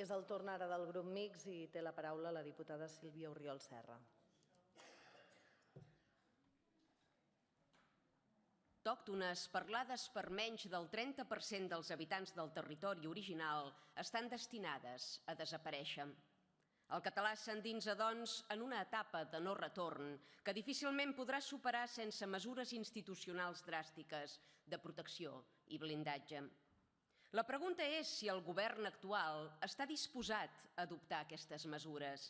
És el torn ara del grup mixt i té la paraula la diputada Sílvia Oriol Serra. Autòctones parlades per menys del 30% dels habitants del territori original estan destinades a desaparèixer. El català s'endinsa, doncs, en una etapa de no retorn que difícilment podrà superar sense mesures institucionals dràstiques de protecció i blindatge. La pregunta és si el govern actual està disposat a adoptar aquestes mesures.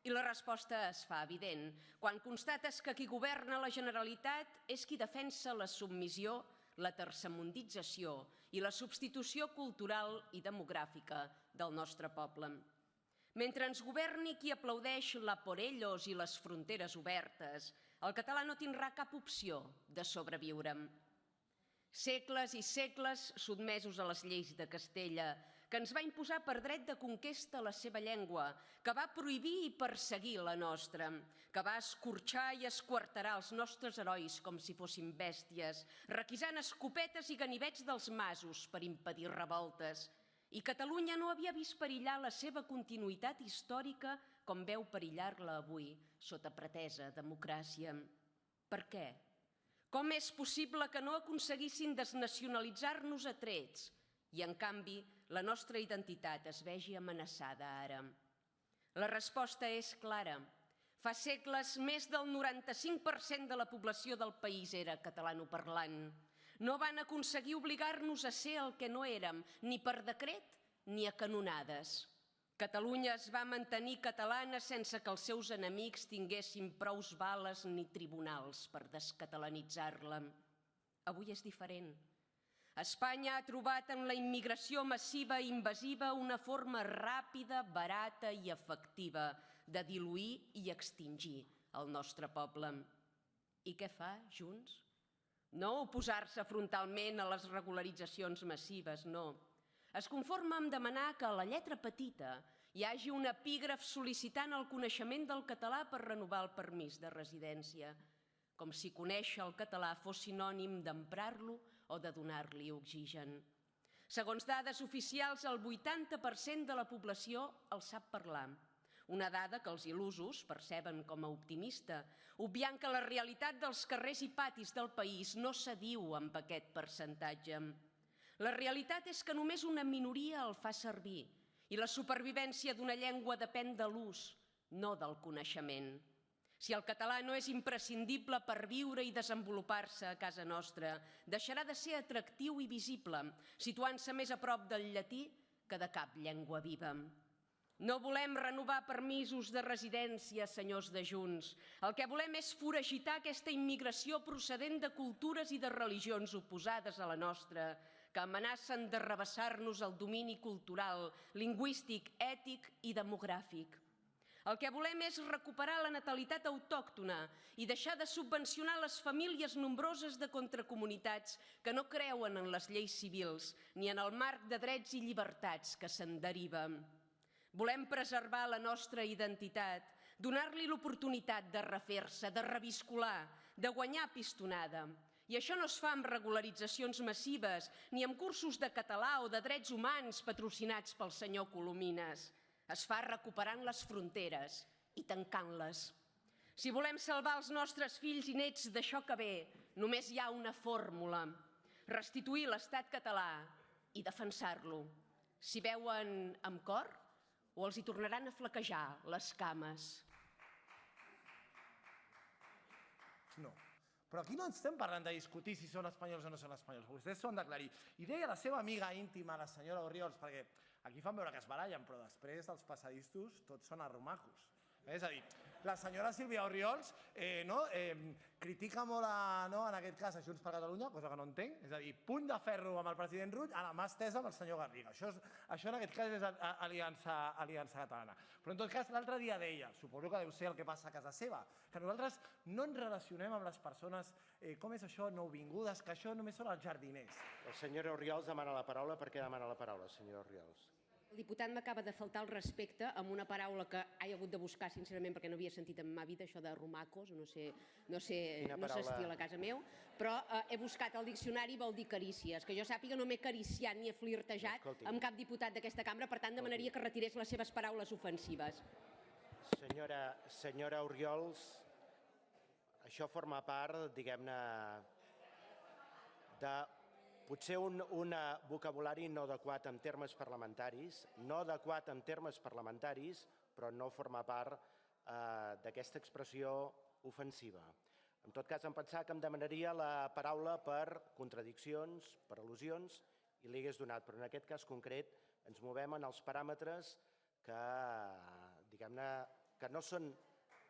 I la resposta es fa evident quan constates que qui governa la Generalitat és qui defensa la submissió, la tercermundització i la substitució cultural i demogràfica del nostre poble. Mentre ens governi qui aplaudeix la por ellos i les fronteres obertes, el català no tindrà cap opció de sobreviure. Segles i segles sotmesos a les lleis de Castella, que ens va imposar per dret de conquesta la seva llengua, que va prohibir i perseguir la nostra, que va escorxar i esquarterar els nostres herois com si fossin bèsties, requisant escopetes i ganivets dels masos per impedir revoltes. I Catalunya no havia vist perillar la seva continuïtat històrica com veu perillar-la avui sota pretesa democràcia. Per què? Com és possible que no aconseguissin desnacionalitzar-nos a trets i, en canvi, la nostra identitat es vegi amenaçada ara? La resposta és clara. Fa segles, més del 95% de la població del país era catalanoparlant. No van aconseguir obligar-nos a ser el que no érem, ni per decret ni a canonades. Catalunya es va mantenir catalana sense que els seus enemics tinguessin prous bales ni tribunals per descatalanitzar-la. Avui és diferent. Espanya ha trobat en la immigració massiva i invasiva una forma ràpida, barata i efectiva de diluir i extingir el nostre poble. I què fa Junts? No oposar-se frontalment a les regularitzacions massives, no. Es conforma amb demanar que a la lletra petita hi hagi un epígraf sol·licitant el coneixement del català per renovar el permís de residència, com si conèixer el català fos sinònim d'emprar-lo o de donar-li oxigen. Segons dades oficials, el 80% de la població el sap parlar, una dada que els il·lusos perceben com a optimista, obviant que la realitat dels carrers i patis del país no s'adiu amb aquest percentatge. La realitat és que només una minoria el fa servir i la supervivència d'una llengua depèn de l'ús, no del coneixement. Si el català no és imprescindible per viure i desenvolupar-se a casa nostra, deixarà de ser atractiu i visible, situant-se més a prop del llatí que de cap llengua viva. No volem renovar permisos de residència, senyors de Junts. El que volem és foragitar aquesta immigració procedent de cultures i de religions oposades a la nostra, que amenacen d'arrabassar-nos el domini cultural, lingüístic, ètic i demogràfic. El que volem és recuperar la natalitat autòctona i deixar de subvencionar les famílies nombroses de contracomunitats que no creuen en les lleis civils ni en el marc de drets i llibertats que se'n deriven. Volem preservar la nostra identitat, donar-li l'oportunitat de refer-se, de reviscolar, de guanyar pistonada. I això no es fa amb regularitzacions massives ni amb cursos de català o de drets humans patrocinats pel senyor Colomines. Es fa recuperant les fronteres i tancant-les. Si volem salvar els nostres fills i nets d'això que ve, només hi ha una fórmula: restituir l'estat català i defensar-lo. Si veuen amb cor, o els hi tornaran a flaquejar les cames. No. Però aquí no estem parlant de discutir si són espanyols o no són espanyols. Vostès s'ho han d'aclarir. I deia la seva amiga íntima, la senyora Oriols, perquè aquí fan veure que es barallen, però després dels passadistos tots són arromajos. És a dir, la senyora Sílvia Oriols critica molt, en aquest cas, a Junts per Catalunya, cosa que no entenc, és a dir, puny de ferro amb el president Rull a la mà estesa amb el senyor Garriga. Això en aquest cas és Aliança Catalana. Però en tot cas, l'altre dia deia, suposo que deu ser el que passa a casa seva, que nosaltres no ens relacionem amb les persones, com és això, nouvingudes, que això només són els jardiners. La senyora Oriols demana la paraula. Per què demana la paraula, senyora Oriols? El diputat m'acaba de faltar el respecte amb una paraula que he hagut de buscar, sincerament, perquè no havia sentit en ma vida, això de rumacos, no s'estila a casa meu, però he buscat al diccionari i vol dir carícies. Que jo sàpiga, no m'he acariciat ni he flirtejat amb cap diputat d'aquesta cambra, per tant, demanaria que retirés les seves paraules ofensives. Senyora Oriols, això forma part, diguem-ne, de potser un vocabulari no adequat en termes parlamentaris, però no forma part d'aquesta expressió ofensiva. En tot cas, em pensava que em demanaria la paraula per contradiccions, per al·lusions, i li hagués donat, però en aquest cas concret ens movem en els paràmetres que, diguem-ne, que no són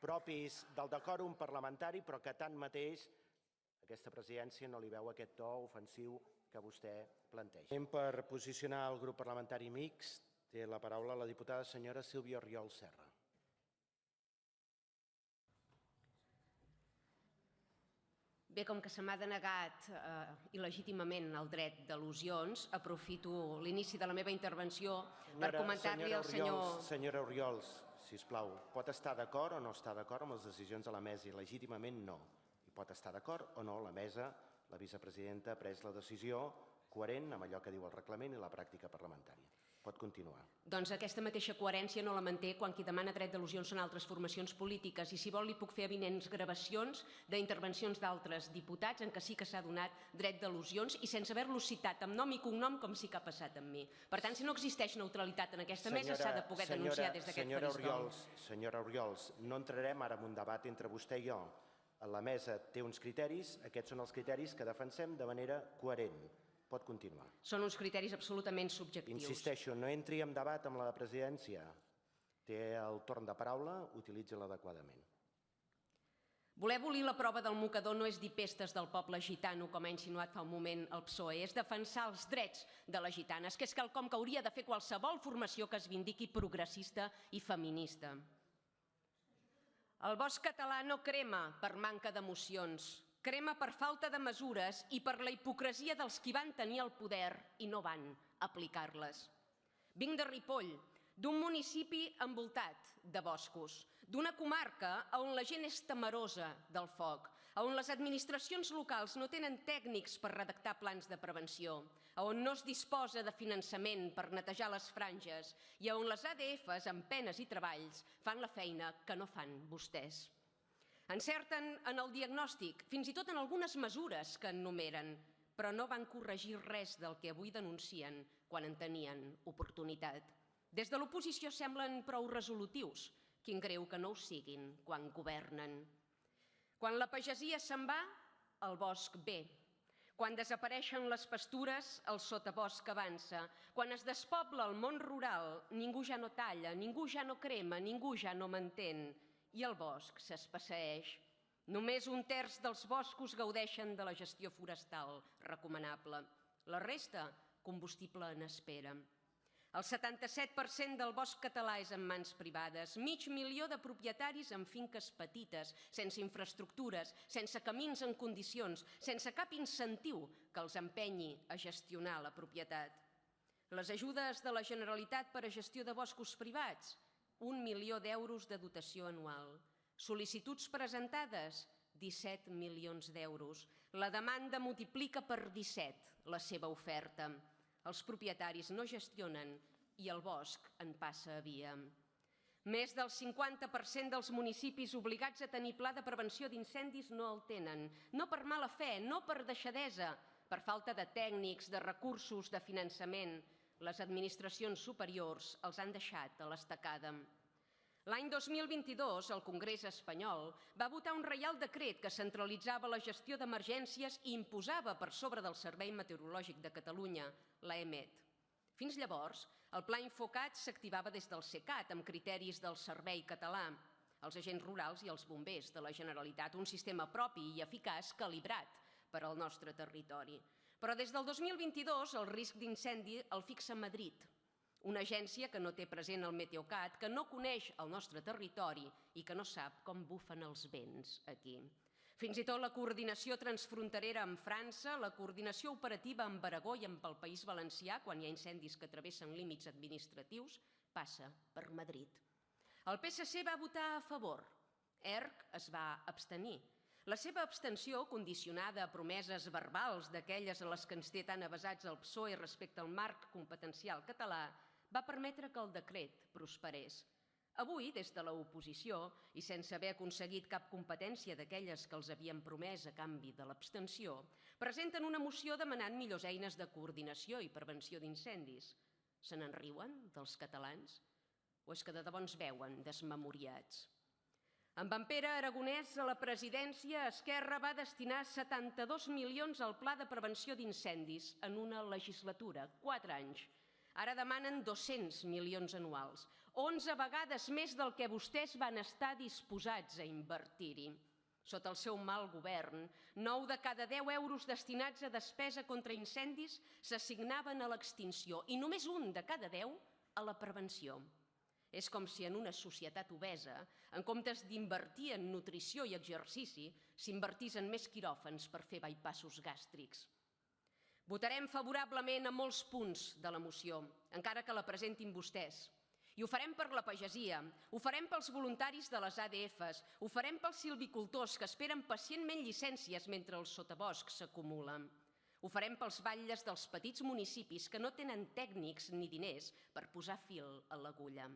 propis del decòrum parlamentari, però que tanmateix aquesta presidència no li veu aquest to ofensiu que vostè planteja. Per posicionar el grup parlamentari mixt, té la paraula la diputada senyora Sílvia Oriols Serra. Bé, com que se m'ha denegat il·legítimament el dret d'al·lusions, aprofito l'inici de la meva intervenció per comentar-li al senyor... Senyora Oriols, sisplau, pot estar d'acord o no estar d'acord amb les decisions de la mesa? Il·legítimament no. I pot estar d'acord o no la mesa, la vicepresidenta ha pres la decisió coherent amb allò que diu el reglament i la pràctica parlamentària. Pot continuar. Doncs aquesta mateixa coherència no la manté quan qui demana dret d'al·lusions són altres formacions polítiques i si vol li puc fer avinents gravacions d'intervencions d'altres diputats en què sí que s'ha donat dret d'al·lusions i sense haver-los citat amb nom i cognom com sí que ha passat amb mi. Per tant, si no existeix neutralitat en aquesta mesa s'ha de poder denunciar des d'aquest faristol. Senyora Oriols, no entrarem ara en un debat entre vostè i jo. La mesa té uns criteris, aquests són els criteris que defensem de manera coherent. Pot continuar. Són uns criteris absolutament subjectius. Insisteixo, no entri en debat amb la presidència. Té el torn de paraula, utilitzi-la adequadament. Voler abolir la prova del mocador no és dir pestes del poble gitano, com ha insinuat fa un moment el PSOE, és defensar els drets de les gitanes, que és quelcom que hauria de fer qualsevol formació que es vindiqui progressista i feminista. El bosc català no crema per manca d'emocions, crema per falta de mesures i per la hipocresia dels qui van tenir el poder i no van aplicar-les. Vinc de Ripoll, d'un municipi envoltat de boscos, d'una comarca on la gent és temerosa del foc, on les administracions locals no tenen tècnics per redactar plans de prevenció, on no es disposa de finançament per netejar les franges i on les ADFs, amb penes i treballs, fan la feina que no fan vostès. Encerten en el diagnòstic, fins i tot en algunes mesures que enumeren, però no van corregir res del que avui denuncien quan en tenien oportunitat. Des de l'oposició semblen prou resolutius, quin greu que no ho siguin quan governen. Quan la pagesia se'n va, el bosc ve. Quan desapareixen les pastures, el sotabosc avança. Quan es despobla el món rural, ningú ja no talla, ningú ja no crema, ningú ja no mantén. I el bosc s'espesseeix. Només 1/3 dels boscos gaudeixen de la gestió forestal recomanable. La resta, combustible en espera. El 77% del bosc català és en mans privades, 500.000 de propietaris en finques petites, sense infraestructures, sense camins en condicions, sense cap incentiu que els empenyi a gestionar la propietat. Les ajudes de la Generalitat per a gestió de boscos privats, 1 milió d'euros de dotació anual. Sol·licituds presentades, 17 milions d'euros. La demanda multiplica per 17 la seva oferta. Els propietaris no gestionen i el bosc en passa a via. Més del 50% dels municipis obligats a tenir pla de prevenció d'incendis no el tenen. No per mala fe, no per deixadesa, per falta de tècnics, de recursos, de finançament. Les administracions superiors els han deixat a l'estacada. L'any 2022, el Congrés espanyol va votar un reial decret que centralitzava la gestió d'emergències i imposava per sobre del Servei Meteorològic de Catalunya, l'EMET. Fins llavors, el Pla Infocat s'activava des del CECAT amb criteris del Servei Català, els agents rurals i els bombers de la Generalitat, un sistema propi i eficaç calibrat per al nostre territori. Però des del 2022 el risc d'incendi el fixa Madrid, una agència que no té present el Meteocat, que no coneix el nostre territori i que no sap com bufen els vents aquí. Fins i tot la coordinació transfronterera amb França, la coordinació operativa amb Aragó i amb el País Valencià, quan hi ha incendis que travessen límits administratius, passa per Madrid. El PSC va votar a favor, ERC es va abstenir. La seva abstenció, condicionada a promeses verbals d'aquelles a les que ens té tan avesats el PSOE respecte al marc competencial català, va permetre que el decret prosperés. Avui, des de l'oposició, i sense haver aconseguit cap competència d'aquelles que els havien promès a canvi de l'abstenció, presenten una moció demanant millors eines de coordinació i prevenció d'incendis. Se n'en riuen, dels catalans? O és que de debò ens veuen desmemoriats? Amb en Pere Aragonès a la presidència, Esquerra va destinar 72 milions al Pla de Prevenció d'Incendis en una legislatura, 4 anys. Ara demanen 200 milions anuals, 11 vegades més del que vostès van estar disposats a invertir-hi. Sota el seu mal govern, 9 de cada 10 euros destinats a despesa contra incendis s'assignaven a l'extinció i només 1 de cada 10 a la prevenció. És com si en una societat obesa, en comptes d'invertir en nutrició i exercici, s'invertís en més quiròfans per fer bypassos gàstrics. Votarem favorablement a molts punts de la moció, encara que la presentin vostès. I ho farem per la pagesia, ho farem pels voluntaris de les ADFs, ho farem pels silvicultors que esperen pacientment llicències mentre els sotaboscs s'acumulen. Ho farem pels batlles dels petits municipis que no tenen tècnics ni diners per posar fil a l'agulla.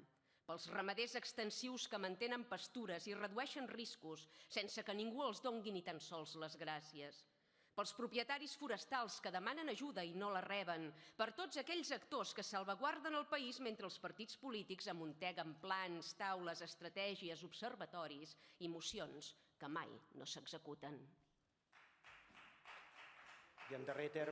Pels ramaders extensius que mantenen pastures i redueixen riscos sense que ningú els doni ni tan sols les gràcies. Pels propietaris forestals que demanen ajuda i no la reben, per tots aquells actors que salvaguarden el país mentre els partits polítics amunteguen plans, taules, estratègies, observatoris i mocions que mai no s'executen. I en darrer terme,